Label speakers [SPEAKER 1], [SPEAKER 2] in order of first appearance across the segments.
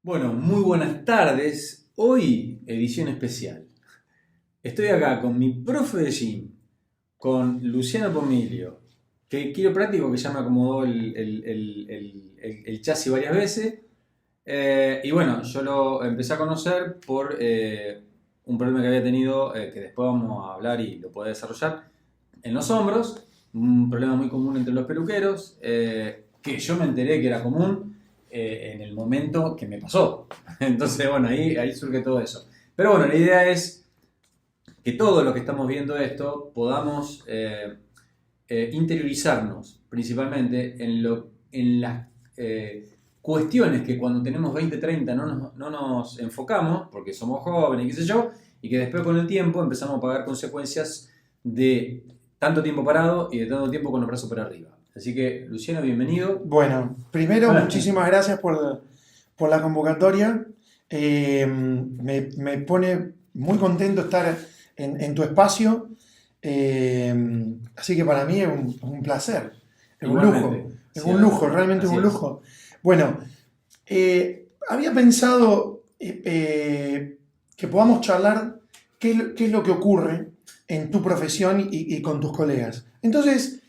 [SPEAKER 1] Bueno, muy buenas tardes. Hoy, edición especial. Estoy acá con mi profe de gym, con Luciano Pomilio, que quiropráctico que ya me acomodó el chasis varias veces. Y bueno, yo lo empecé a conocer por un problema que había tenido, que después vamos a hablar y lo puedo desarrollar, en los hombros. Un problema muy común entre los peluqueros, que yo me enteré que era común en el momento que me pasó. Entonces, bueno, ahí surge todo eso. Pero bueno, la idea es que todos los que estamos viendo esto podamos interiorizarnos principalmente en las cuestiones que cuando tenemos 20, 30 no nos enfocamos, porque somos jóvenes, qué sé yo, y que después con el tiempo empezamos a pagar consecuencias de tanto tiempo parado y de tanto tiempo con los brazos por arriba. Así que, Luciano, bienvenido.
[SPEAKER 2] Bueno, primero, muchísimas gracias por la convocatoria. Me pone muy contento estar en tu espacio. Así que para mí es un placer, es un lujo, es un lujo, realmente es un lujo. Bueno, había pensado que podamos charlar qué es lo que ocurre en tu profesión y con tus colegas. Entonces,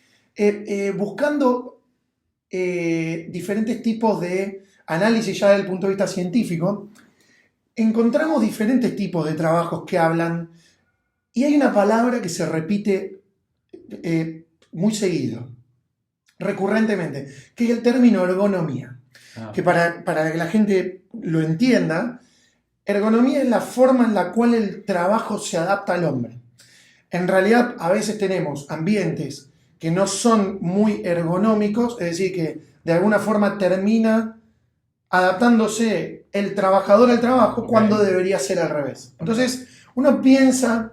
[SPEAKER 2] buscando diferentes tipos de análisis ya desde el punto de vista científico, encontramos diferentes tipos de trabajos que hablan, y hay una palabra que se repite muy seguido, recurrentemente, que es el término ergonomía. Que para que la gente lo entienda, ergonomía es la forma en la cual el trabajo se adapta al hombre. En realidad, a veces tenemos ambientes que no son muy ergonómicos, es decir, que de alguna forma termina adaptándose el trabajador al trabajo cuando debería ser al revés. Entonces, uno piensa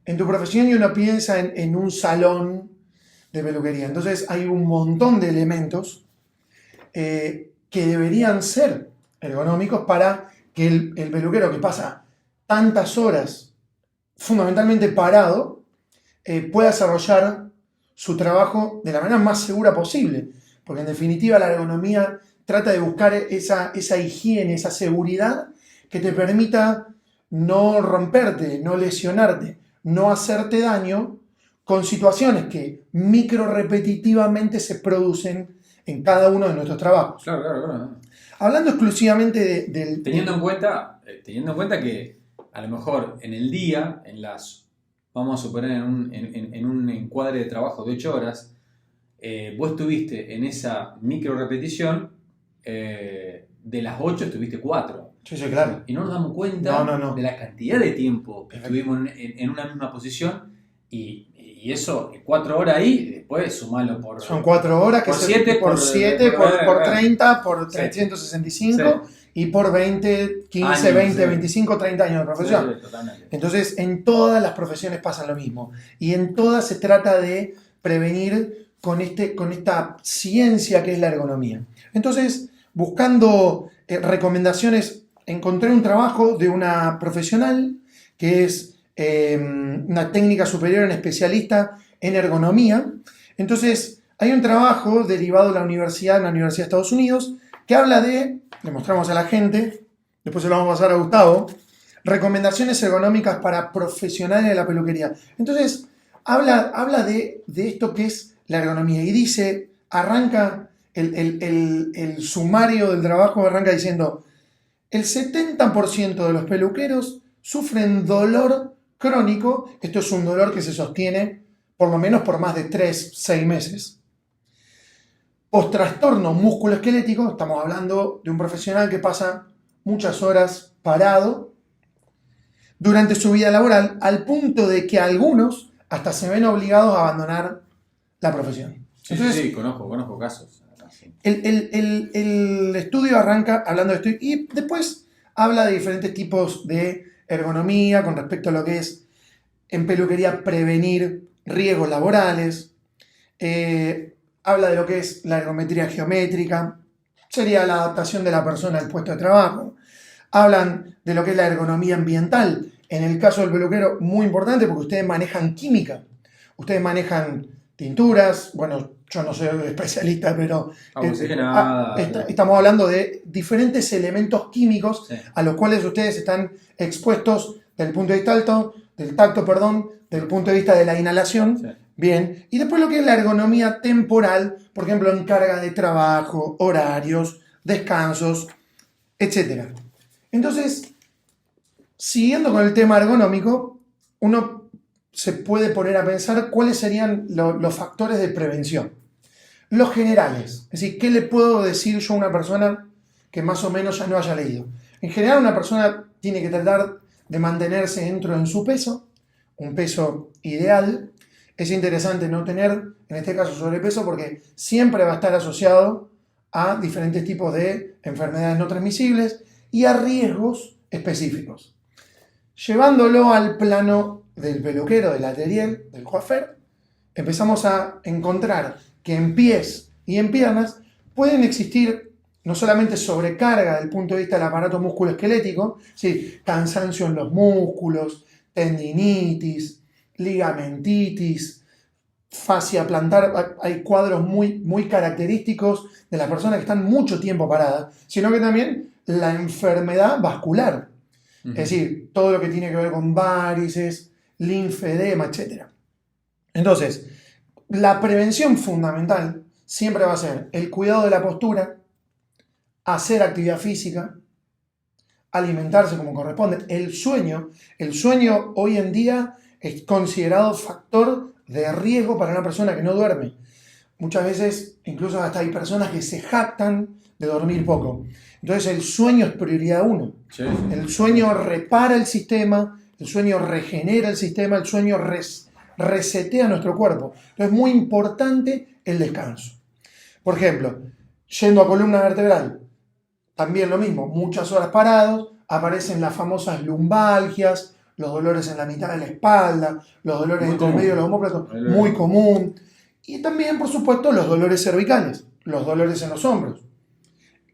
[SPEAKER 2] en tu profesión y uno piensa en un salón de peluquería. Entonces, hay un montón de elementos que deberían ser ergonómicos para que el peluquero que pasa tantas horas fundamentalmente parado pueda desarrollar su trabajo de la manera más segura posible, porque en definitiva la ergonomía trata de buscar esa higiene, esa seguridad que te permita no romperte, no lesionarte, no hacerte daño con situaciones que micro repetitivamente se producen en cada uno de nuestros trabajos.
[SPEAKER 1] Claro.
[SPEAKER 2] Hablando exclusivamente del...
[SPEAKER 1] Teniendo en cuenta que a lo mejor en el día, vamos a suponer en un encuadre de trabajo de 8 horas, vos estuviste en esa micro repetición, de las 8 estuviste 4.
[SPEAKER 2] Sí, claro.
[SPEAKER 1] Y no nos damos cuenta
[SPEAKER 2] No.
[SPEAKER 1] de la cantidad de tiempo que estuvimos en una misma posición, y eso, 4 horas ahí, después sumalo por...
[SPEAKER 2] Son 4 horas, que
[SPEAKER 1] por 7,
[SPEAKER 2] por 7, por 30, por
[SPEAKER 1] Sí.
[SPEAKER 2] 365 y por 20, 15,
[SPEAKER 1] Años,
[SPEAKER 2] 20,
[SPEAKER 1] sí.
[SPEAKER 2] 25, 30 años de profesión.
[SPEAKER 1] Sí, totalmente.
[SPEAKER 2] Entonces, en todas las profesiones pasa lo mismo. Y en todas se trata de prevenir con esta ciencia que es la ergonomía. Entonces, buscando recomendaciones, encontré un trabajo de una profesional que es una técnica superior en especialista en ergonomía. Entonces, hay un trabajo derivado de la Universidad de Estados Unidos que habla de, le mostramos a la gente, después se lo vamos a pasar a Gustavo, recomendaciones ergonómicas para profesionales de la peluquería. Entonces, habla de esto que es la ergonomía y dice, arranca el sumario del trabajo, arranca diciendo, el 70% de los peluqueros sufren dolor crónico. Esto es un dolor que se sostiene por lo menos por más de 3, 6 meses. Postrastorno musculoesquelético, estamos hablando de un profesional que pasa muchas horas parado durante su vida laboral, al punto de que algunos hasta se ven obligados a abandonar la profesión.
[SPEAKER 1] Entonces, sí, conozco casos.
[SPEAKER 2] El estudio arranca hablando de esto y después habla de diferentes tipos de ergonomía con respecto a lo que es en peluquería prevenir riesgos laborales. Habla de lo que es la ergometría geométrica, sería la adaptación de la persona al puesto de trabajo. Hablan de lo que es la ergonomía ambiental. En el caso del peluquero, muy importante porque ustedes manejan química. Ustedes manejan tinturas, bueno, yo no soy especialista, pero
[SPEAKER 1] Nada,
[SPEAKER 2] estamos hablando de diferentes elementos químicos
[SPEAKER 1] sí.
[SPEAKER 2] a los cuales ustedes están expuestos desde el punto de vista del tacto, desde el punto de vista de la inhalación.
[SPEAKER 1] Sí.
[SPEAKER 2] Bien, y después lo que es la ergonomía temporal, por ejemplo, en carga de trabajo, horarios, descansos, etc. Entonces, siguiendo con el tema ergonómico, uno se puede poner a pensar cuáles serían los factores de prevención. Los generales, es decir, ¿qué le puedo decir yo a una persona que más o menos ya no haya leído? En general, una persona tiene que tratar de mantenerse dentro de su peso, un peso ideal. Es interesante no tener, en este caso, sobrepeso porque siempre va a estar asociado a diferentes tipos de enfermedades no transmisibles y a riesgos específicos. Llevándolo al plano del peluquero, del atelier, del coiffeur, empezamos a encontrar que en pies y en piernas pueden existir no solamente sobrecarga desde el punto de vista del aparato musculoesquelético, ¿sí? Cansancio en los músculos, tendinitis, ligamentitis, fascia plantar. Hay cuadros muy característicos de las personas que están mucho tiempo paradas, sino que también la enfermedad vascular. Es decir, todo lo que tiene que ver con varices, linfedema, etc. Entonces, la prevención fundamental siempre va a ser el cuidado de la postura, hacer actividad física, alimentarse como corresponde. El sueño hoy en día es considerado factor de riesgo para una persona que no duerme. Muchas veces, incluso hasta hay personas que se jactan de dormir poco. Entonces el sueño es prioridad 1.
[SPEAKER 1] Sí.
[SPEAKER 2] El sueño repara el sistema, el sueño regenera el sistema, el sueño resetea nuestro cuerpo. Entonces es muy importante el descanso. Por ejemplo, yendo a columna vertebral, también lo mismo, muchas horas parados, aparecen las famosas lumbalgias, los dolores en la mitad de la espalda, los dolores entre el medio de los omóplatos, muy común. Y también, por supuesto, los dolores cervicales, los dolores en los hombros,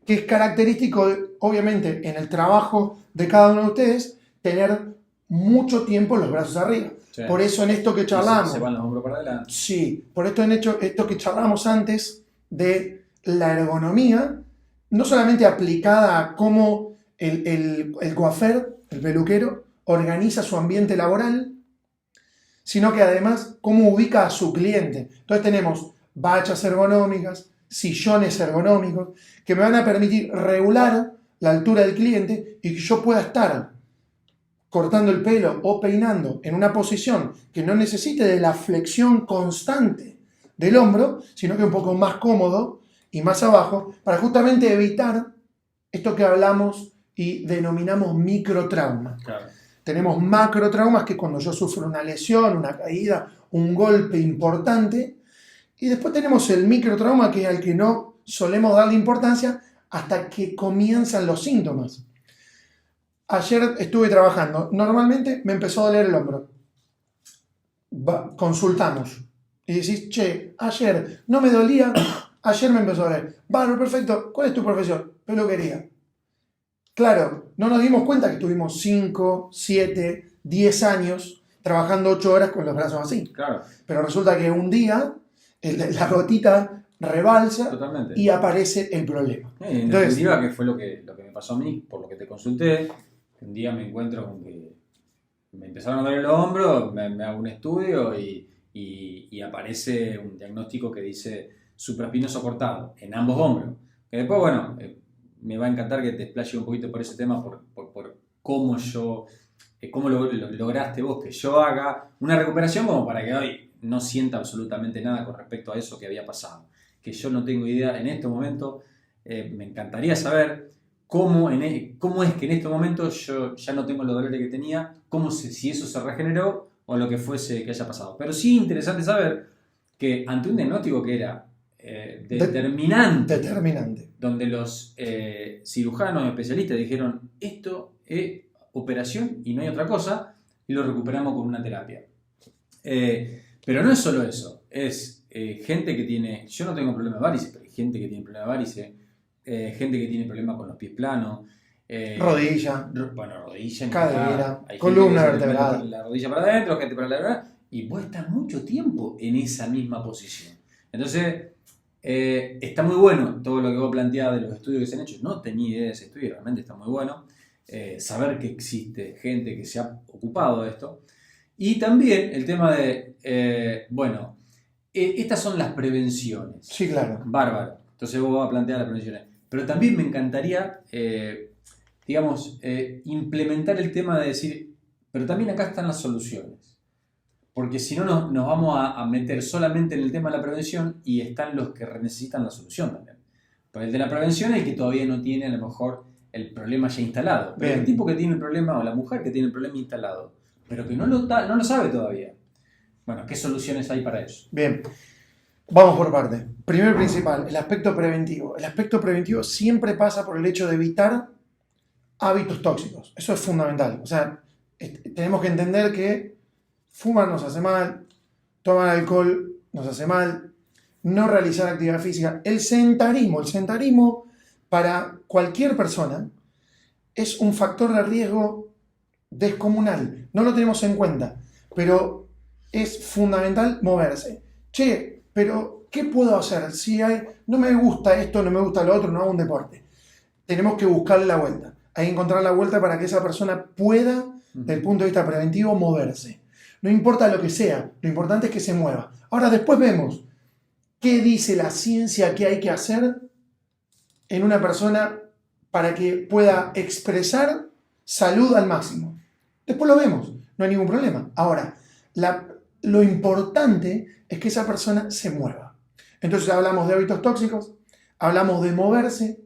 [SPEAKER 2] que es característico, obviamente, en el trabajo de cada uno de ustedes, tener mucho tiempo los brazos arriba. Sí. Por eso en esto que charlamos...
[SPEAKER 1] Se van los hombros para adelante.
[SPEAKER 2] Sí, por esto que charlamos antes de la ergonomía, no solamente aplicada a cómo el coiffeur, el peluquero, organiza su ambiente laboral, sino que además cómo ubica a su cliente. Entonces tenemos bachas ergonómicas, sillones ergonómicos, que me van a permitir regular la altura del cliente y que yo pueda estar cortando el pelo o peinando en una posición que no necesite de la flexión constante del hombro, sino que un poco más cómodo y más abajo, para justamente evitar esto que hablamos y denominamos microtrauma. Claro. Tenemos macrotraumas, que cuando yo sufro una lesión, una caída, un golpe importante, y después tenemos el microtrauma, que es al que no solemos darle importancia hasta que comienzan los síntomas. Ayer estuve trabajando, normalmente me empezó a doler el hombro. Consultamos y decís, che, ayer no me dolía, ayer me empezó a doler. Vale, perfecto, ¿cuál es tu profesión? Peluquería. Claro, no nos dimos cuenta que estuvimos 5, 7, 10 años trabajando 8 horas con los brazos así.
[SPEAKER 1] Claro.
[SPEAKER 2] Pero resulta que un día la gotita rebalsa. Totalmente. Y aparece el problema.
[SPEAKER 1] En definitiva, que fue lo que me pasó a mí, por lo que te consulté. Un día me encuentro con que me empezaron a doler los hombros, me hago un estudio y aparece un diagnóstico que dice supraespinoso cortado en ambos hombros. Que después, bueno, me va a encantar que te explaye un poquito por ese tema, por cómo cómo lo lograste vos que yo haga una recuperación como para que hoy no sienta absolutamente nada con respecto a eso que había pasado. Que yo no tengo idea en este momento. Me encantaría saber cómo es que en este momento yo ya no tengo los dolores que tenía, si eso se regeneró o lo que fuese que haya pasado. Pero sí interesante saber que ante un diagnóstico que era determinante, donde los cirujanos especialistas dijeron esto es operación y no hay otra cosa, y lo recuperamos con una terapia. Pero no es solo eso, es gente que tiene, yo no tengo problema de varices, pero hay gente que tiene problema de varices, gente que tiene problemas con los pies planos,
[SPEAKER 2] rodilla,
[SPEAKER 1] rodilla,
[SPEAKER 2] cadera, columna vertebral,
[SPEAKER 1] la rodilla para adentro, gente para la verdad, y vos estás mucho tiempo en esa misma posición. Entonces, está muy bueno todo lo que vos planteás de los estudios que se han hecho. No tenía idea de ese estudio, realmente está muy bueno. Saber que existe gente que se ha ocupado de esto. Y también el tema de, estas son las prevenciones.
[SPEAKER 2] Sí, claro.
[SPEAKER 1] Bárbaro. Entonces vos vas a plantear las prevenciones. Pero también me encantaría, implementar el tema de decir, pero también acá están las soluciones. Porque si no nos vamos a meter solamente en el tema de la prevención y están los que necesitan la solución también. Porque el de la prevención es el que todavía no tiene a lo mejor el problema ya instalado. Pero
[SPEAKER 2] Bien.
[SPEAKER 1] el tipo que tiene el problema o la mujer que tiene el problema instalado, pero que no lo sabe todavía. Bueno, ¿qué soluciones hay para eso?
[SPEAKER 2] Bien. Vamos por parte. Primero y principal, el aspecto preventivo. El aspecto preventivo siempre pasa por el hecho de evitar hábitos tóxicos. Eso es fundamental. O sea, tenemos que entender que fumar nos hace mal, tomar alcohol nos hace mal, no realizar actividad física. El sedentarismo para cualquier persona es un factor de riesgo descomunal. No lo tenemos en cuenta, pero es fundamental moverse. Che, pero ¿qué puedo hacer? Si no me gusta esto, no me gusta lo otro, no hago un deporte. Tenemos que buscarle la vuelta. Hay que encontrar la vuelta para que esa persona pueda, desde el punto de vista preventivo, moverse. No importa lo que sea, lo importante es que se mueva. Ahora después vemos qué dice la ciencia que hay que hacer en una persona para que pueda expresar salud al máximo. Después lo vemos, no hay ningún problema. Ahora, lo importante es que esa persona se mueva. Entonces hablamos de hábitos tóxicos, hablamos de moverse,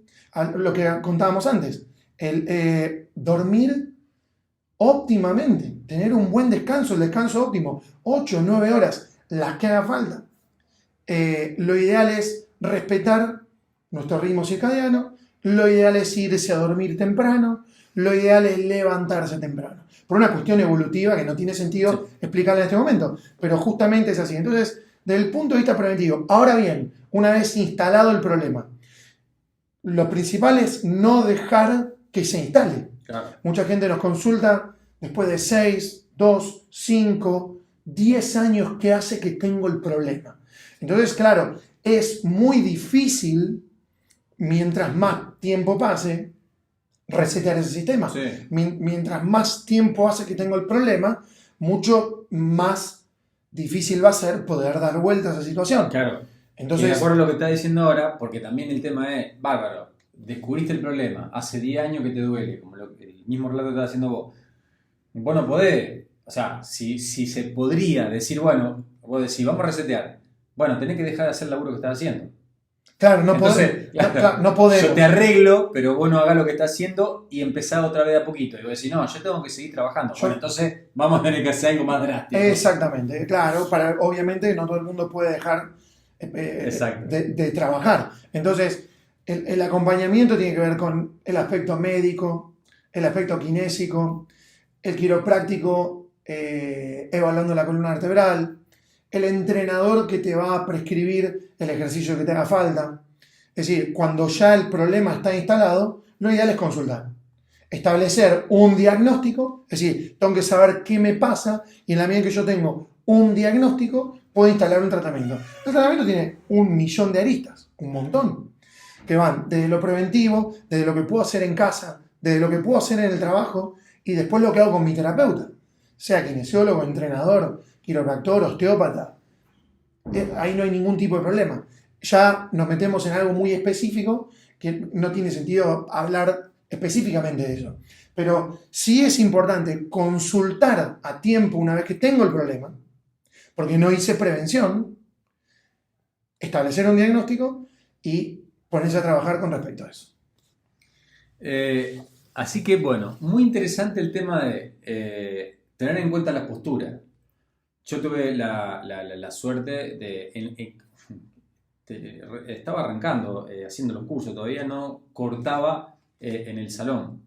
[SPEAKER 2] lo que contábamos antes, el dormir óptimamente, tener un buen descanso, el descanso óptimo, 8 o 9 horas, las que haga falta. Lo ideal es respetar nuestro ritmo circadiano, lo ideal es irse a dormir temprano, lo ideal es levantarse temprano. Por una cuestión evolutiva que no tiene sentido explicarla en este momento, pero justamente es así. Entonces, desde el punto de vista preventivo, ahora bien, una vez instalado el problema, lo principal es no dejar que se instale.
[SPEAKER 1] Claro.
[SPEAKER 2] Mucha gente nos consulta después de 6, 2, 5, 10 años que hace que tengo el problema. Entonces, claro, es muy difícil, mientras más tiempo pase, resetear ese sistema.
[SPEAKER 1] Sí.
[SPEAKER 2] Mientras más tiempo hace que tengo el problema, mucho más difícil va a ser poder dar vuelta a esa situación.
[SPEAKER 1] Claro.
[SPEAKER 2] Entonces,
[SPEAKER 1] y de acuerdo a lo que estás diciendo ahora, porque también el tema es, bárbaro, descubriste el problema, hace 10 años que te duele, como el mismo relato que estás haciendo vos. Vos no podés, o sea, si se podría decir, bueno, vos decís, vamos a resetear, bueno, tenés que dejar de hacer el laburo que estás haciendo.
[SPEAKER 2] Claro, no podemos.
[SPEAKER 1] Yo te arreglo, pero vos no hagás lo que estás haciendo y empezá otra vez de a poquito. Y vos decís, no, yo tengo que seguir trabajando. Bueno, entonces vamos a tener que hacer algo más drástico.
[SPEAKER 2] Exactamente, claro, obviamente no todo el mundo puede dejar de trabajar. Entonces, el acompañamiento tiene que ver con el aspecto médico, el aspecto kinésico, el quiropráctico evaluando la columna vertebral, el entrenador que te va a prescribir el ejercicio que te haga falta. Es decir, cuando ya el problema está instalado, lo ideal es consultar. Establecer un diagnóstico, es decir, tengo que saber qué me pasa y en la medida que yo tengo un diagnóstico, puedo instalar un tratamiento. El tratamiento tiene 1.000.000 de aristas, un montón, que van desde lo preventivo, desde lo que puedo hacer en casa, desde lo que puedo hacer en el trabajo y después lo que hago con mi terapeuta, sea kinesiólogo, entrenador, quiropractor, osteópata. Ahí no hay ningún tipo de problema. Ya nos metemos en algo muy específico que no tiene sentido hablar específicamente de eso. Pero sí es importante consultar a tiempo una vez que tengo el problema, porque no hice prevención, establecer un diagnóstico y ponerse a trabajar con respecto a eso.
[SPEAKER 1] Así que bueno, muy interesante el tema de tener en cuenta la postura. Yo tuve la suerte de estaba arrancando, haciendo los cursos, todavía no cortaba en el salón.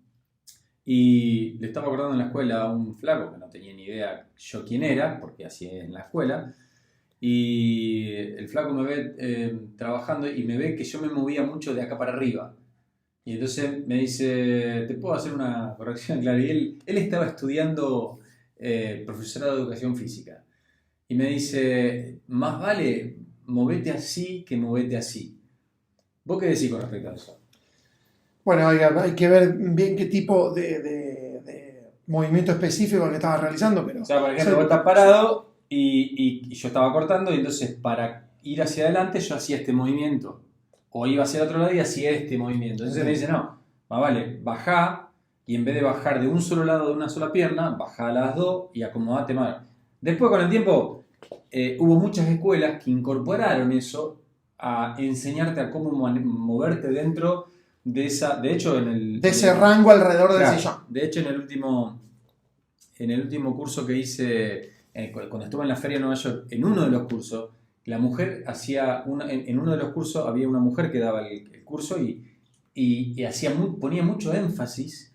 [SPEAKER 1] Y le estaba acordando en la escuela a un flaco que no tenía ni idea yo quién era, porque así es en la escuela. Y el flaco me ve trabajando y me ve que yo me movía mucho de acá para arriba. Y entonces me dice, ¿te puedo hacer una corrección? Claro, y él estaba estudiando profesorado de educación física. Y me dice, más vale movete así que movete así. ¿Vos qué decís con respecto a eso?
[SPEAKER 2] Bueno, hay que ver bien qué tipo de movimiento específico que estabas realizando, pero...
[SPEAKER 1] O sea, por ejemplo, vos estás parado y yo estaba cortando y entonces para ir hacia adelante yo hacía este movimiento. O iba hacia el otro lado y hacía este movimiento. Entonces me dice, no, vale, bajá y en vez de bajar de un solo lado de una sola pierna, bajá a las dos y acomodate más. Después con el tiempo hubo muchas escuelas que incorporaron eso a enseñarte a cómo moverte dentro de esa, de hecho
[SPEAKER 2] de ese rango alrededor del
[SPEAKER 1] claro,
[SPEAKER 2] sillón.
[SPEAKER 1] de hecho en el último curso que hice, cuando estuve en la Feria de Nueva York, en uno de los cursos, la mujer hacía, en uno de los cursos había una mujer que daba el curso y ponía mucho énfasis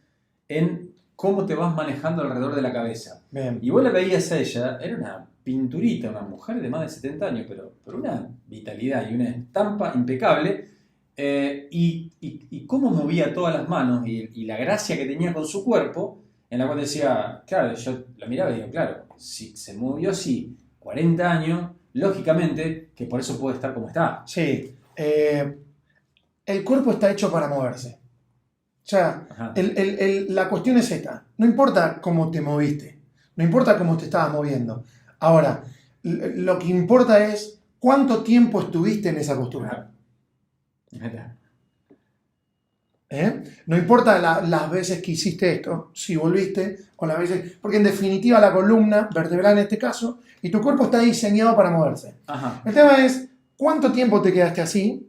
[SPEAKER 1] en cómo te vas manejando alrededor de la cabeza.
[SPEAKER 2] Bien.
[SPEAKER 1] Y vos la veías a ella, era una pinturita, una mujer de más de 70 años, pero una vitalidad y una estampa impecable. Y cómo movía todas las manos y la gracia que tenía con su cuerpo, en la cual decía, claro, yo la miraba y digo, claro, si se movió así 40 años, lógicamente que por eso puede estar como está.
[SPEAKER 2] Sí, el cuerpo está hecho para moverse. O sea, la cuestión es esta, no importa cómo te moviste, no importa cómo te estabas moviendo. Ahora, lo que importa es cuánto tiempo estuviste en esa postura. No importa las veces que hiciste esto, si volviste o las veces, porque en definitiva la columna vertebral en este caso y tu cuerpo está diseñado para moverse.
[SPEAKER 1] Ajá.
[SPEAKER 2] El tema es cuánto tiempo te quedaste así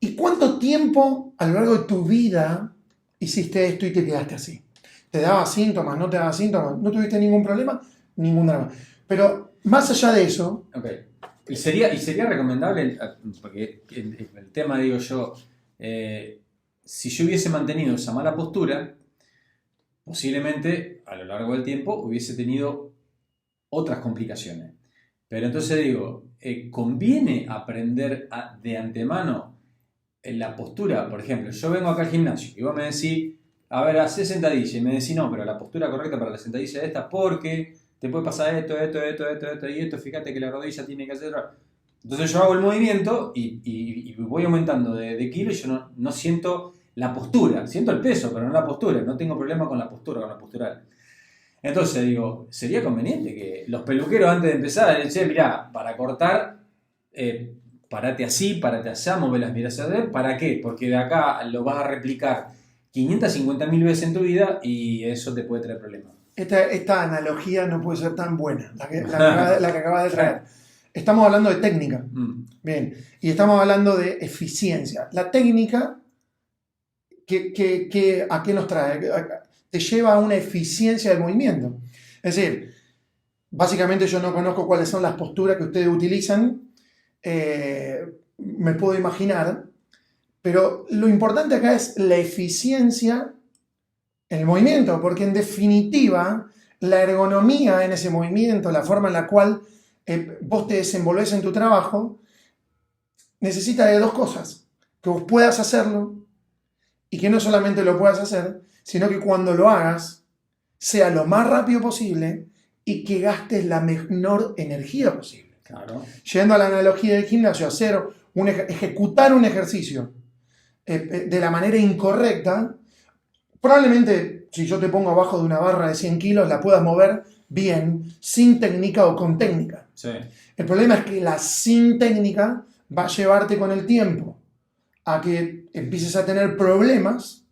[SPEAKER 2] y cuánto tiempo a lo largo de tu vida hiciste esto y te quedaste así. ¿Te daba síntomas? ¿No te daba síntomas? ¿No tuviste ningún problema? Ningún drama. Pero más allá de eso...
[SPEAKER 1] Okay. Y sería recomendable, porque el tema, digo yo, si yo hubiese mantenido esa mala postura, posiblemente a lo largo del tiempo hubiese tenido otras complicaciones. Pero entonces digo, conviene aprender de antemano la postura. Por ejemplo, yo vengo acá al gimnasio y vos me decís, a ver, hacé sentadilla, y me decís, no, pero la postura correcta para la sentadilla es esta porque te puede pasar esto y esto, fíjate que la rodilla tiene que hacer... Entonces yo hago el movimiento y voy aumentando de kilo y yo no siento la postura, siento el peso, pero no la postura, no tengo problema con la postura, con la postural. Entonces digo, sería conveniente que los peluqueros antes de empezar, decían, mirá, para cortar, parate así, parate allá, mueve las miras hacia adentro, ¿para qué? Porque de acá lo vas a replicar 550.000 veces en tu vida y eso te puede traer problemas.
[SPEAKER 2] Esta analogía no puede ser tan buena, la que acabas de traer. Estamos hablando de técnica, bien, y estamos hablando de eficiencia. La técnica, ¿a qué nos trae? Te lleva a una eficiencia del movimiento. Es decir, básicamente yo no conozco cuáles son las posturas que ustedes utilizan, me puedo imaginar, pero lo importante acá es la eficiencia en el movimiento, porque en definitiva la ergonomía en ese movimiento, la forma en la cual vos te desenvolves en tu trabajo, necesita de dos cosas: que vos puedas hacerlo y que no solamente lo puedas hacer, sino que cuando lo hagas sea lo más rápido posible y que gastes la menor energía posible.
[SPEAKER 1] Claro.
[SPEAKER 2] Yendo a la analogía del gimnasio, ejecutar un ejercicio de la manera incorrecta, probablemente si yo te pongo abajo de una barra de 100 kilos la puedas mover bien, sin técnica o con técnica.
[SPEAKER 1] Sí.
[SPEAKER 2] El problema es que la sin técnica va a llevarte con el tiempo a que empieces a tener problemas,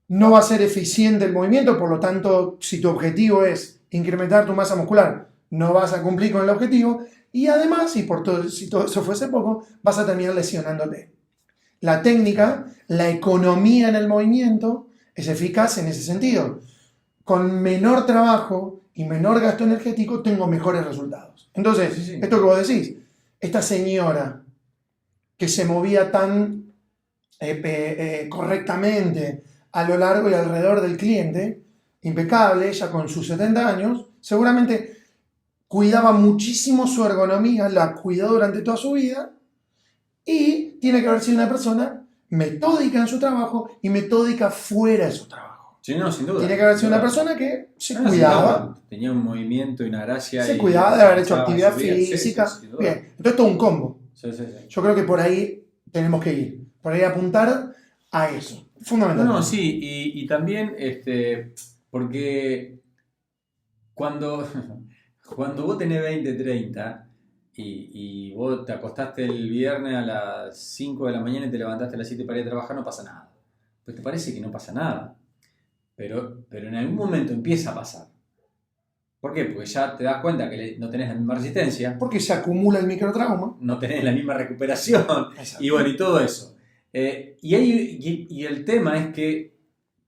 [SPEAKER 2] no va a ser eficiente el movimiento, por lo tanto, si tu objetivo es incrementar tu masa muscular, no vas a cumplir con el objetivo, y además, si todo eso fuese poco, vas a terminar lesionándote. La técnica, la economía en el movimiento es eficaz en ese sentido. Con menor trabajo y menor gasto energético tengo mejores resultados. Entonces,
[SPEAKER 1] Sí.
[SPEAKER 2] Esto que vos decís, esta señora que se movía tan correctamente a lo largo y alrededor del cliente, impecable, ella con sus 70 años, seguramente cuidaba muchísimo su ergonomía, la cuidó durante toda su vida y tiene que haber sido una persona metódica en su trabajo y metódica fuera de su trabajo.
[SPEAKER 1] Sí, no, sin duda.
[SPEAKER 2] Tiene que haber sido una persona que se cuidaba.
[SPEAKER 1] Tenía un movimiento y una gracia.
[SPEAKER 2] Se cuidaba de haber hecho actividad
[SPEAKER 1] subir.
[SPEAKER 2] física.
[SPEAKER 1] Sí,
[SPEAKER 2] Bien, entonces todo un combo.
[SPEAKER 1] Sí.
[SPEAKER 2] Yo creo que por ahí tenemos que ir. Por ahí apuntar a eso. Fundamental.
[SPEAKER 1] No, sí, y también, porque cuando, cuando vos tenés 20, 30 y vos te acostaste el viernes a las 5 de la mañana y te levantaste a las 7 para ir a trabajar, no pasa nada. Pues te parece que no pasa nada. Pero en algún momento empieza a pasar. ¿Por qué? Porque ya te das cuenta que no tenés la misma resistencia.
[SPEAKER 2] Porque se acumula el microtrauma.
[SPEAKER 1] No tenés la misma recuperación.
[SPEAKER 2] Exacto.
[SPEAKER 1] Y bueno, y todo eso. Y el tema es que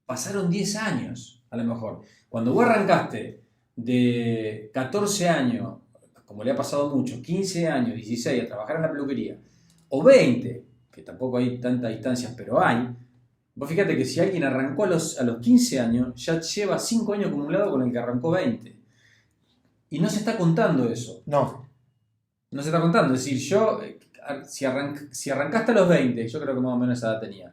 [SPEAKER 1] pasaron 10 años, a lo mejor. Cuando vos arrancaste de 14 años, como le ha pasado mucho, 15 años, 16, a trabajar en la peluquería, o 20, que tampoco hay tantas distancias, pero hay, vos fíjate que si alguien arrancó a los 15 años, ya lleva 5 años acumulado con el que arrancó 20. Y no se está contando eso.
[SPEAKER 2] No.
[SPEAKER 1] No se está contando. Es decir, yo, si arrancaste a los 20, yo creo que más o menos esa edad tenía,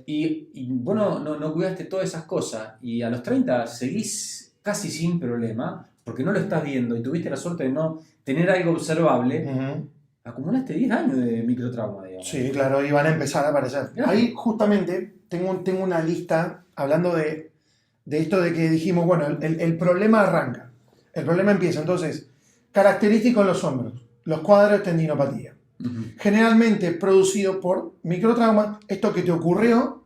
[SPEAKER 1] y vos no cuidaste todas esas cosas, y a los 30 seguís casi sin problema, porque no lo estás viendo y tuviste la suerte de no tener algo observable, acumulaste 10 años de microtrauma, digamos.
[SPEAKER 2] Sí, claro, y van a empezar a aparecer. Claro. Ahí justamente tengo una lista hablando de esto de que dijimos, bueno, el problema arranca. El problema empieza, entonces, característico en los hombros, los cuadros de tendinopatía. Generalmente producido por microtrauma, esto que te ocurrió,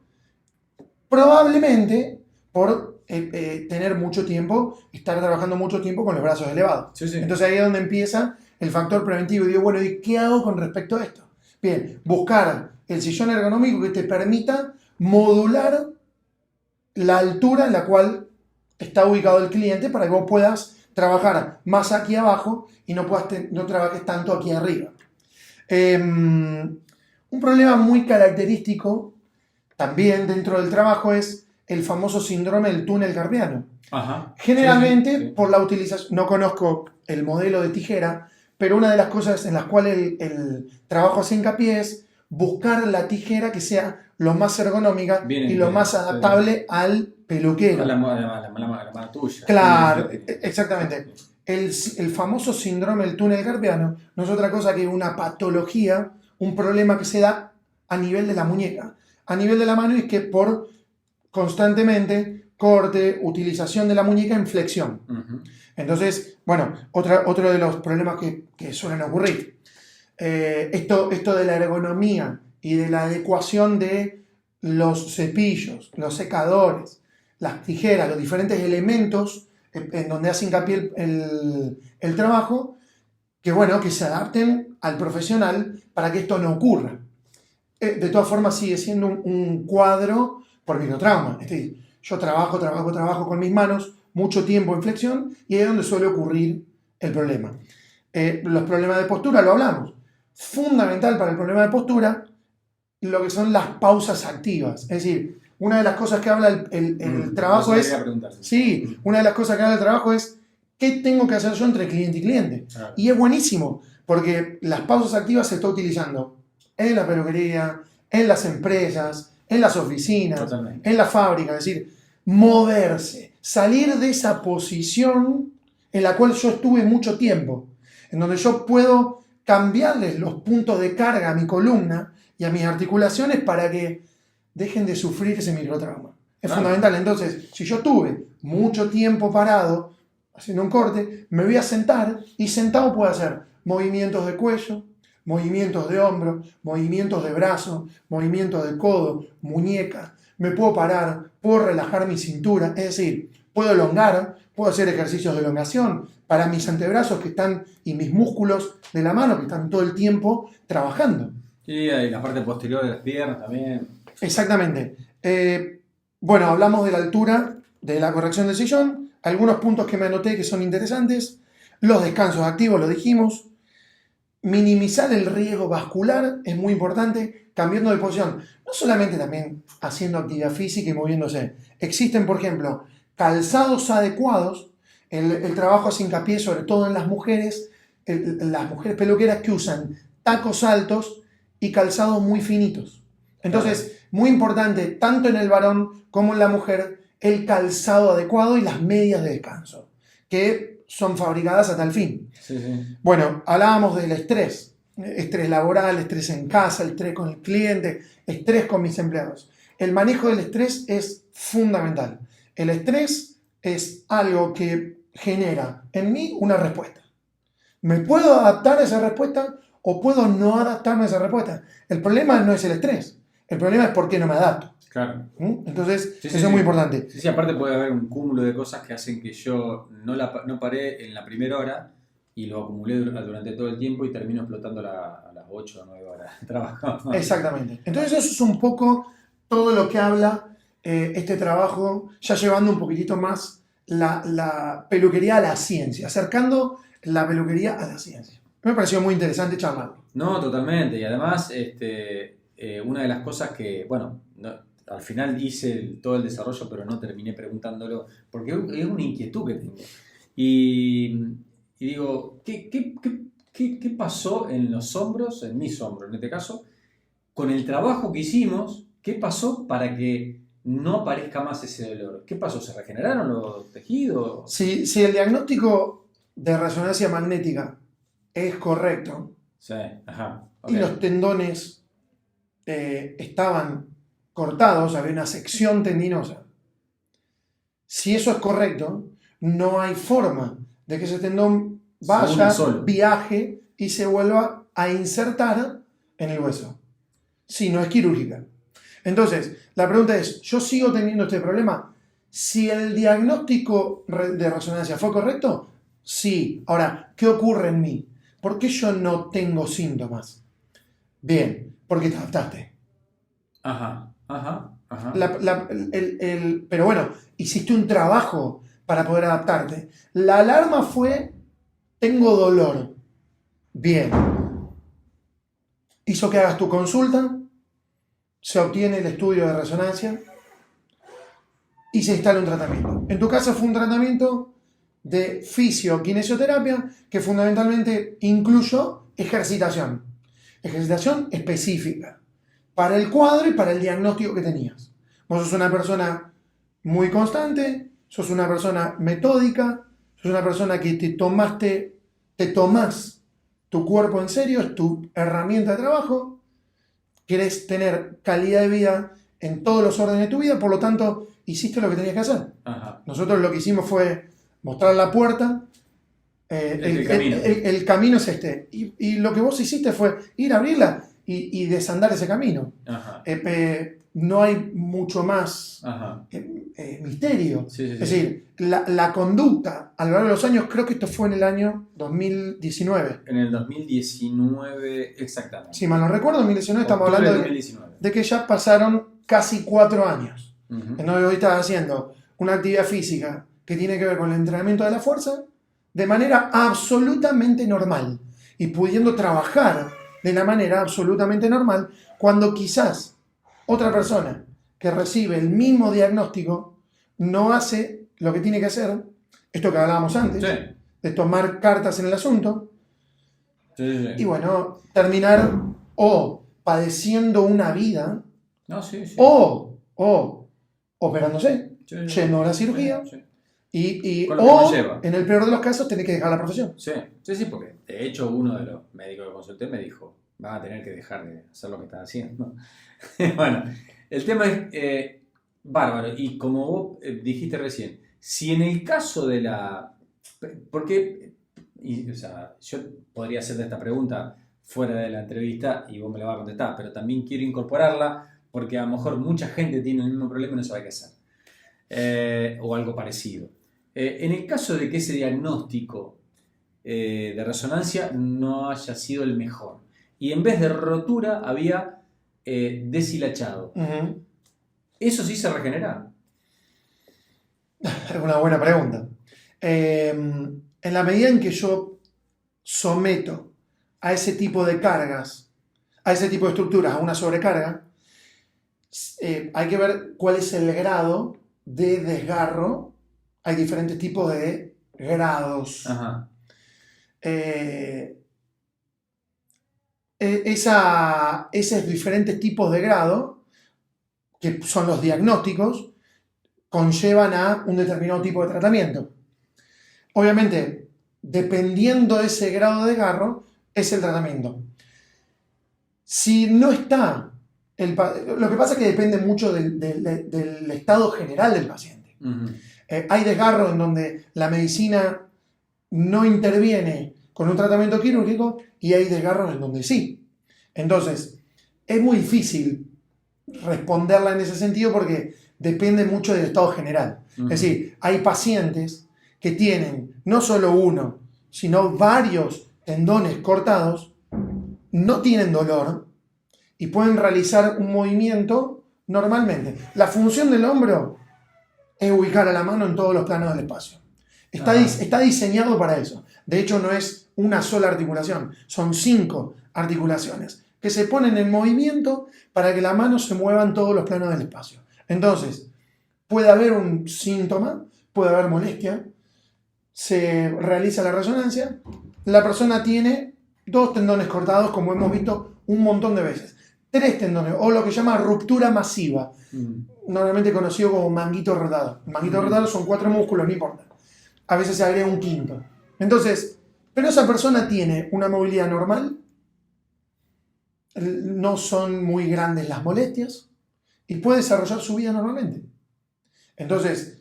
[SPEAKER 2] probablemente por tener mucho tiempo, estar trabajando mucho tiempo con los brazos elevados.
[SPEAKER 1] Sí.
[SPEAKER 2] Entonces ahí es donde empieza el factor preventivo. Y digo, bueno, ¿y qué hago con respecto a esto? Bien, buscar el sillón ergonómico que te permita modular la altura en la cual está ubicado el cliente para que vos puedas trabajar más aquí abajo y no trabajes tanto aquí arriba. Un problema muy característico también dentro del trabajo es el famoso síndrome del túnel carpiano. Ajá. Generalmente sí. Por la utilización, no conozco el modelo de tijera, pero una de las cosas en las cuales el trabajo hace hincapié es buscar la tijera que sea lo más ergonómica y lo más adaptable al peluquero.
[SPEAKER 1] A la mano tuya.
[SPEAKER 2] Claro, exactamente. El famoso síndrome del túnel carpiano no es otra cosa que una patología, un problema que se da a nivel de la muñeca. A nivel de la mano es que por constantemente corte, utilización de la muñeca en flexión. Entonces, bueno, otro de los problemas que suelen ocurrir. Esto de la ergonomía y de la adecuación de los cepillos, los secadores, las tijeras, los diferentes elementos en donde hace hincapié el trabajo, que se adapten al profesional para que esto no ocurra. De todas formas sigue siendo un cuadro por microtrauma. Es decir, yo trabajo con mis manos mucho tiempo en flexión y ahí es donde suele ocurrir el problema. Los problemas de postura lo hablamos. Fundamental para el problema de postura lo que son las pausas activas. Es decir, una de las cosas que habla el trabajo es... Sí, una de las cosas que habla el trabajo es ¿qué tengo que hacer yo entre cliente y cliente? Y es buenísimo, porque las pausas activas se está utilizando en la peluquería, en las empresas, en las oficinas, totalmente, en la fábrica. Es decir, moverse, salir de esa posición en la cual yo estuve mucho tiempo, en donde yo puedo cambiarles los puntos de carga a mi columna y a mis articulaciones para que dejen de sufrir ese microtrauma. Es fundamental. Entonces, si yo tuve mucho tiempo parado haciendo un corte, me voy a sentar y sentado puedo hacer movimientos de cuello, movimientos de hombro, movimientos de brazo, movimientos de codo, muñeca. Me puedo parar, puedo relajar mi cintura, es decir, puedo elongar, puedo hacer ejercicios de elongación para mis antebrazos y mis músculos de la mano que están todo el tiempo trabajando.
[SPEAKER 1] Sí, y la parte posterior de las piernas también.
[SPEAKER 2] Exactamente. Bueno, hablamos de la altura, de la corrección del sillón, algunos puntos que me anoté que son interesantes, los descansos activos, lo dijimos, minimizar el riesgo vascular es muy importante, cambiando de posición, no solamente también haciendo actividad física y moviéndose. Existen, por ejemplo, calzados adecuados, el trabajo hace hincapié sobre todo en las mujeres peluqueras que usan tacos altos y calzados muy finitos. Entonces, muy importante, tanto en el varón como en la mujer, el calzado adecuado y las medias de descanso, que son fabricadas a tal fin.
[SPEAKER 1] Sí, sí.
[SPEAKER 2] Bueno, hablábamos del estrés laboral, estrés en casa, estrés con el cliente, estrés con mis empleados. El manejo del estrés es fundamental. El estrés es algo que genera en mí una respuesta. ¿Me puedo adaptar a esa respuesta o puedo no adaptarme a esa respuesta? El problema no es el estrés, el problema es por qué no me adapto.
[SPEAKER 1] Claro.
[SPEAKER 2] Entonces,
[SPEAKER 1] Sí,
[SPEAKER 2] eso es muy importante.
[SPEAKER 1] Sí, aparte puede haber un cúmulo de cosas que hacen que yo no paré en la primera hora y lo acumulé durante todo el tiempo y termino explotando a las 8 o 9 horas de trabajo.
[SPEAKER 2] Exactamente. Entonces, eso es un poco todo lo que habla este trabajo, ya llevando un poquitito más la peluquería a la ciencia, acercando la peluquería a la ciencia. Me pareció muy interesante charlarlo.
[SPEAKER 1] No, totalmente. Y además, una de las cosas que, bueno, al final hice todo el desarrollo, pero no terminé preguntándolo, porque es una inquietud que tengo. Y digo, ¿qué pasó en los hombros, en mis hombros en este caso, con el trabajo que hicimos? ¿Qué pasó para que no aparezca más ese dolor? ¿Qué pasó? ¿Se regeneraron los tejidos?
[SPEAKER 2] Si el diagnóstico de resonancia magnética es correcto,
[SPEAKER 1] Sí, ajá.
[SPEAKER 2] y
[SPEAKER 1] Okay.
[SPEAKER 2] los tendones estaban cortados, había una sección tendinosa. Si eso es correcto, no hay forma de que ese tendón vaya, viaje y se vuelva a insertar en el hueso, si no es quirúrgica. Entonces, la pregunta es, ¿yo sigo teniendo este problema? Si el diagnóstico de resonancia fue correcto, sí. Ahora, ¿qué ocurre en mí? ¿Por qué yo no tengo síntomas? Bien, porque te adaptaste.
[SPEAKER 1] Ajá.
[SPEAKER 2] Pero bueno, hiciste un trabajo para poder adaptarte. La alarma fue, tengo dolor. Bien. Hizo que hagas tu consulta, se obtiene el estudio de resonancia y se instala un tratamiento. En tu caso fue un tratamiento de fisioquinesioterapia que fundamentalmente incluyó ejercitación. Ejercitación específica para el cuadro y para el diagnóstico que tenías. Vos sos una persona muy constante, sos una persona metódica, sos una persona que te tomás tu cuerpo en serio, es tu herramienta de trabajo, querés tener calidad de vida en todos los órdenes de tu vida, por lo tanto, hiciste lo que tenías que hacer.
[SPEAKER 1] Ajá.
[SPEAKER 2] Nosotros lo que hicimos fue mostrar la puerta, el camino es este, y lo que vos hiciste fue ir a abrirla y desandar ese camino. No hay mucho más misterio.
[SPEAKER 1] Sí.
[SPEAKER 2] Es decir, la conducta a lo largo de los años, creo que esto fue en el año 2019.
[SPEAKER 1] En el 2019, exactamente.
[SPEAKER 2] Si mal no recuerdo, en 2019 estamos hablando de que ya pasaron casi 4 años. Entonces hoy estás haciendo una actividad física que tiene que ver con el entrenamiento de la fuerza de manera absolutamente normal y pudiendo trabajar de la manera absolutamente normal cuando quizás otra persona que recibe el mismo diagnóstico no hace lo que tiene que hacer, esto que hablábamos antes, de tomar cartas en el asunto, y bueno, terminar o padeciendo una vida o operándose, yendo a la cirugía, o en el peor de los casos tener que dejar la profesión.
[SPEAKER 1] Sí, porque de hecho uno de los médicos que consulté me dijo, vas a tener que dejar de hacer lo que estás haciendo. Bueno, el tema es bárbaro, y como vos dijiste recién, si en el caso de porque, o sea, yo podría hacerte esta pregunta fuera de la entrevista y vos me la vas a contestar, pero también quiero incorporarla porque a lo mejor mucha gente tiene el mismo problema y no sabe qué hacer, o algo parecido. En el caso de que ese diagnóstico de resonancia no haya sido el mejor y en vez de rotura había deshilachado, ¿eso sí se regenera?
[SPEAKER 2] Es una buena pregunta. En la medida en que yo someto a ese tipo de cargas, a ese tipo de estructuras, a una sobrecarga, hay que ver cuál es el grado de desgarro. Hay diferentes tipos de grados. Esos diferentes tipos de grado, que son los diagnósticos, conllevan a un determinado tipo de tratamiento. Obviamente, dependiendo de ese grado de desgarro, es el tratamiento. Si no está, lo que pasa es que depende mucho del estado general del paciente. Hay desgarros en donde la medicina no interviene con un tratamiento quirúrgico y hay desgarros en donde sí. Entonces, es muy difícil responderla en ese sentido porque depende mucho del estado general. Es decir, hay pacientes que tienen no solo uno, sino varios tendones cortados, no tienen dolor y pueden realizar un movimiento normalmente. La función del hombro es ubicar a la mano en todos los planos del espacio. Está diseñado para eso. De hecho, no es una sola articulación, son 5 articulaciones que se ponen en movimiento para que la mano se mueva en todos los planos del espacio. Entonces, puede haber un síntoma, puede haber molestia, se realiza la resonancia, la persona tiene 2 tendones cortados, como hemos visto un montón de veces, 3 tendones, o lo que se llama ruptura masiva, normalmente conocido como manguito rotado. Manguito rotado son 4 músculos, no importa. A veces se agrega un quinto. Entonces, pero esa persona tiene una movilidad normal, no son muy grandes las molestias y puede desarrollar su vida normalmente. Entonces,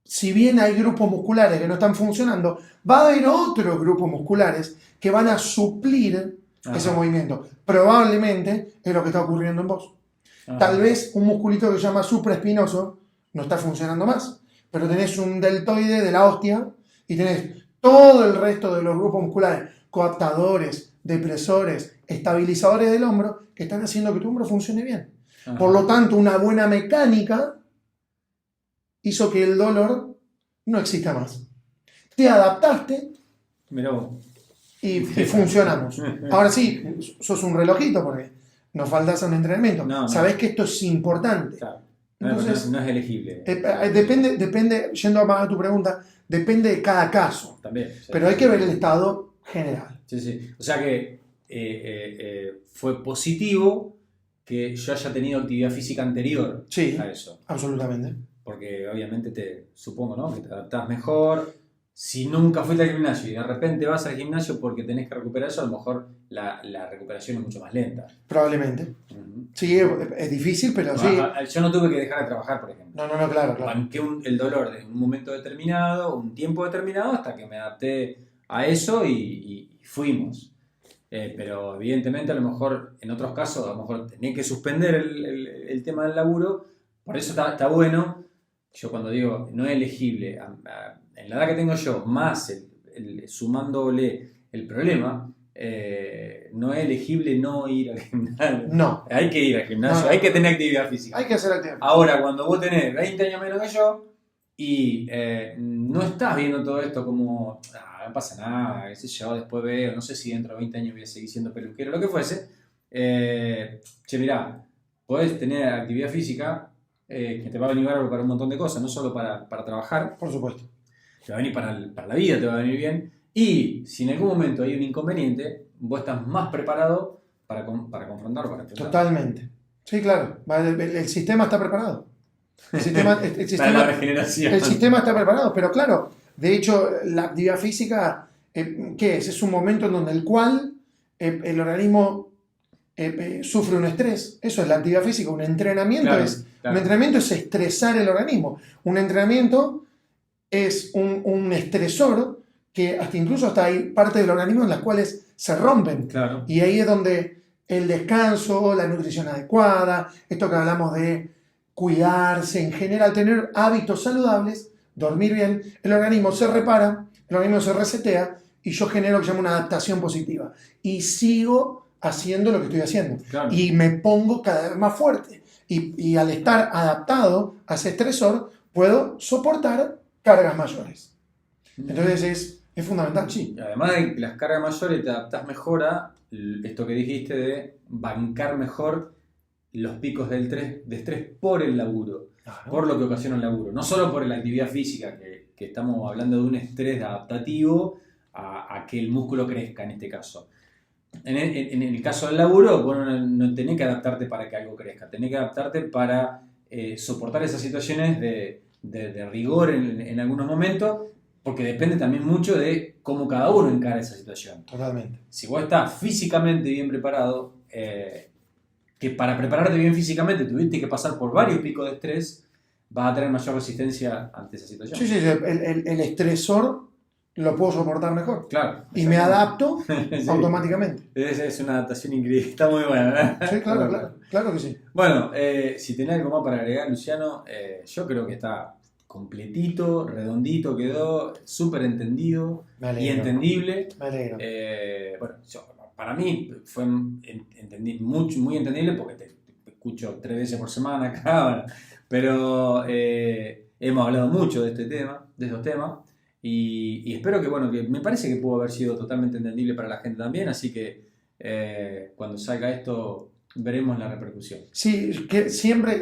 [SPEAKER 2] si bien hay grupos musculares que no están funcionando, va a haber otros grupos musculares que van a suplir ese movimiento. Probablemente es lo que está ocurriendo en vos. Tal vez un musculito que se llama supraespinoso no está funcionando más, pero tenés un deltoide de la hostia y tenés todo el resto de los grupos musculares, coaptadores, depresores, estabilizadores del hombro, que están haciendo que tu hombro funcione bien. Por lo tanto, una buena mecánica hizo que el dolor no exista más. Te adaptaste y funcionamos. Ahora sí, sos un relojito porque nos faltas un entrenamiento. Sabés que esto es importante.
[SPEAKER 1] Claro.
[SPEAKER 2] Entonces,
[SPEAKER 1] no es elegible.
[SPEAKER 2] Depende, yendo más a tu pregunta, depende de cada caso.
[SPEAKER 1] También.
[SPEAKER 2] Pero hay que ver el estado general.
[SPEAKER 1] Sí. O sea que fue positivo que yo haya tenido actividad física anterior a eso.
[SPEAKER 2] Absolutamente.
[SPEAKER 1] Porque obviamente supongo, ¿no?, que te adaptás mejor. Si nunca fuiste al gimnasio y de repente vas al gimnasio porque tenés que recuperar eso, a lo mejor la recuperación es mucho más lenta.
[SPEAKER 2] Probablemente. Sí, es difícil, pero sí.
[SPEAKER 1] Yo no tuve que dejar de trabajar, por ejemplo.
[SPEAKER 2] No, claro.
[SPEAKER 1] Banqué el dolor de un momento determinado, un tiempo determinado, hasta que me adapté a eso y fuimos. Pero evidentemente a lo mejor en otros casos a lo mejor tenés que suspender el tema del laburo. Por eso está bueno. Yo cuando digo no es elegible, en la edad que tengo yo, más sumándole el problema, no es elegible no ir al gimnasio.
[SPEAKER 2] No.
[SPEAKER 1] Hay que ir al gimnasio, hay que tener actividad física.
[SPEAKER 2] Hay que hacer actividad física.
[SPEAKER 1] Ahora, cuando vos tenés 20 años menos que yo y no estás viendo todo esto como, no pasa nada, qué sé yo, después veo, no sé si dentro de 20 años voy a seguir siendo peluquero, lo que fuese, mirá, podés tener actividad física que te va a venir para un montón de cosas, no solo para trabajar.
[SPEAKER 2] Por supuesto.
[SPEAKER 1] Te va a venir para la vida, te va a venir bien. Y si en algún momento hay un inconveniente, vos estás más preparado para confrontarlo, para enfrentarlo.
[SPEAKER 2] Totalmente. Sí, claro. El sistema está preparado. El sistema,
[SPEAKER 1] la regeneración.
[SPEAKER 2] El sistema está preparado, pero claro, de hecho, la actividad física, ¿qué es? Es un momento en donde el cual el organismo sufre un estrés. Eso es la actividad física. Un entrenamiento,
[SPEAKER 1] claro.
[SPEAKER 2] Un entrenamiento es estresar el organismo. Un entrenamiento es un estresor que incluso hay partes del organismo en las cuales se rompen.
[SPEAKER 1] Claro.
[SPEAKER 2] Y ahí es donde el descanso, la nutrición adecuada, esto que hablamos de cuidarse, en general tener hábitos saludables, dormir bien, el organismo se repara, el organismo se resetea y yo genero lo que se llama una adaptación positiva. Y sigo haciendo lo que estoy haciendo.
[SPEAKER 1] Claro.
[SPEAKER 2] Y me pongo cada vez más fuerte. Y al estar adaptado a ese estresor, puedo soportar cargas mayores. Entonces es fundamental.
[SPEAKER 1] Sí, además de las cargas mayores te adaptás mejor a esto que dijiste de bancar mejor los picos de estrés por el laburo, por lo que ocasiona el laburo. No solo por la actividad física, que estamos hablando de un estrés adaptativo a que el músculo crezca en este caso. En el caso del laburo, vos no tenés que adaptarte para que algo crezca, tenés que adaptarte para soportar esas situaciones de rigor en algunos momentos, porque depende también mucho de cómo cada uno encara esa situación.
[SPEAKER 2] Totalmente.
[SPEAKER 1] Si vos estás físicamente bien preparado, que para prepararte bien físicamente tuviste que pasar por varios picos de estrés, vas a tener mayor resistencia ante esa situación.
[SPEAKER 2] Sí, el estresor lo puedo soportar mejor.
[SPEAKER 1] Claro.
[SPEAKER 2] Y me adapto
[SPEAKER 1] Sí.
[SPEAKER 2] automáticamente.
[SPEAKER 1] Es una adaptación increíble, está muy buena, ¿verdad?
[SPEAKER 2] Sí, claro que sí.
[SPEAKER 1] Bueno, si tenés algo más para agregar, Luciano, yo creo que está completito, redondito quedó, súper entendido y entendible.
[SPEAKER 2] Me alegro.
[SPEAKER 1] Bueno, para mí fue muy entendible porque te escucho 3 veces por semana acá, pero hemos hablado mucho de este tema, de estos temas, y espero que, bueno, que me parece que pudo haber sido totalmente entendible para la gente también, así que cuando salga esto veremos la repercusión.
[SPEAKER 2] Sí, que siempre,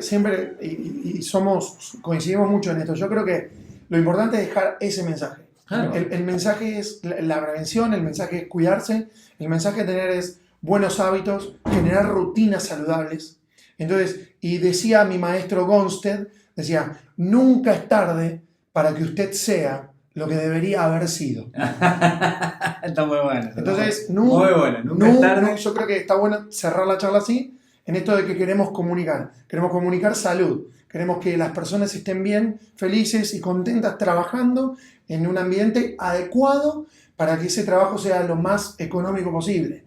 [SPEAKER 2] coincidimos mucho en esto. Yo creo que lo importante es dejar ese mensaje. Claro. El mensaje es la prevención, el mensaje es cuidarse, el mensaje de tener es buenos hábitos, generar rutinas saludables. Entonces, y decía mi maestro Gonstead, decía, nunca es tarde para que usted sea lo que debería haber sido.
[SPEAKER 1] Está muy bueno.
[SPEAKER 2] Entonces,
[SPEAKER 1] nunca es tarde.
[SPEAKER 2] Yo creo que está bueno cerrar la charla así, en esto de que queremos comunicar. Queremos comunicar salud. Queremos que las personas estén bien, felices y contentas trabajando en un ambiente adecuado para que ese trabajo sea lo más económico posible.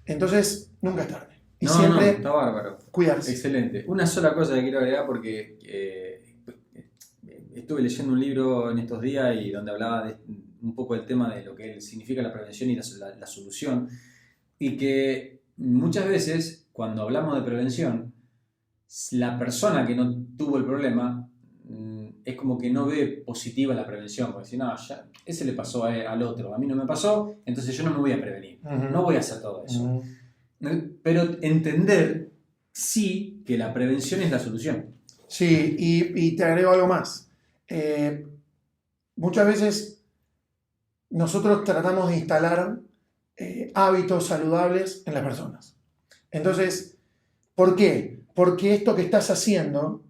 [SPEAKER 2] Entonces, nunca es tarde. Y siempre
[SPEAKER 1] está bárbaro.
[SPEAKER 2] Cuidarse.
[SPEAKER 1] Excelente. Una sola cosa que quiero agregar porque estuve leyendo un libro en estos días y donde hablaba un poco del tema de lo que significa la prevención y la solución, y que muchas veces cuando hablamos de prevención, la persona que no tuvo el problema es como que no ve positiva la prevención, porque dice, no, ya, ese le pasó al otro, a mí no me pasó, entonces yo no me voy a prevenir, no voy a hacer todo eso. Pero entender, sí, que la prevención es la solución.
[SPEAKER 2] Sí, y te agrego algo más. Muchas veces nosotros tratamos de instalar hábitos saludables en las personas. Entonces, ¿por qué? Porque esto que estás haciendo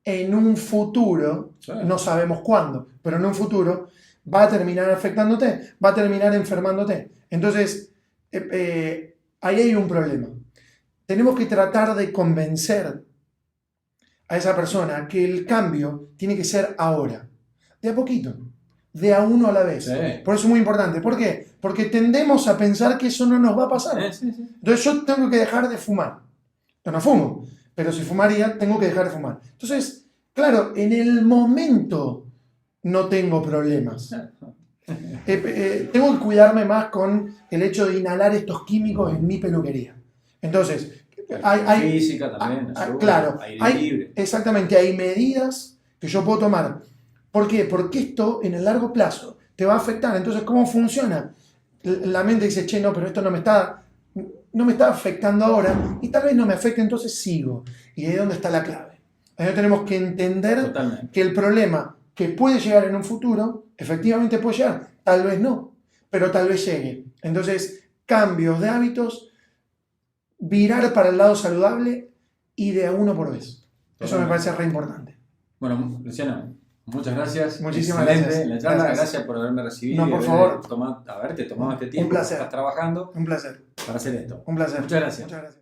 [SPEAKER 2] en un futuro, no sabemos cuándo, pero en un futuro va a terminar afectándote, va a terminar enfermándote. Entonces, ahí hay un problema. Tenemos que tratar de convencer a esa persona que el cambio tiene que ser ahora, de a poquito, de a uno a la vez. Sí. Por eso es muy importante. ¿Por qué? Porque tendemos a pensar que eso no nos va a pasar. Sí. Entonces yo tengo que dejar de fumar. Yo no fumo, pero si fumaría, tengo que dejar de fumar. Entonces, claro, en el momento no tengo problemas. Tengo que cuidarme más con el hecho de inhalar estos químicos en mi peluquería. Entonces, hay
[SPEAKER 1] física también,
[SPEAKER 2] claro,
[SPEAKER 1] aire libre.
[SPEAKER 2] Exactamente, hay medidas que yo puedo tomar. ¿Por qué? Porque esto en el largo plazo te va a afectar. Entonces, ¿cómo funciona? La mente dice, che, no, pero esto no me está afectando ahora y tal vez no me afecte, entonces sigo. Y ahí es donde está la clave. Ahí tenemos que entender Totalmente. Que el problema que puede llegar en un futuro, efectivamente puede llegar, tal vez no, pero tal vez llegue. Entonces, cambios de hábitos, virar para el lado saludable y de a uno por vez. Totalmente. Eso me parece re importante.
[SPEAKER 1] Bueno, Luciano, muchas gracias.
[SPEAKER 2] Muchísimas gracias.
[SPEAKER 1] La charla, gracias por haberme recibido.
[SPEAKER 2] No, por favor.
[SPEAKER 1] Haberte tomado este tiempo.
[SPEAKER 2] Un placer.
[SPEAKER 1] Estás trabajando.
[SPEAKER 2] Un placer.
[SPEAKER 1] Para hacer esto.
[SPEAKER 2] Un placer.
[SPEAKER 1] Muchas gracias.
[SPEAKER 2] Muchas gracias.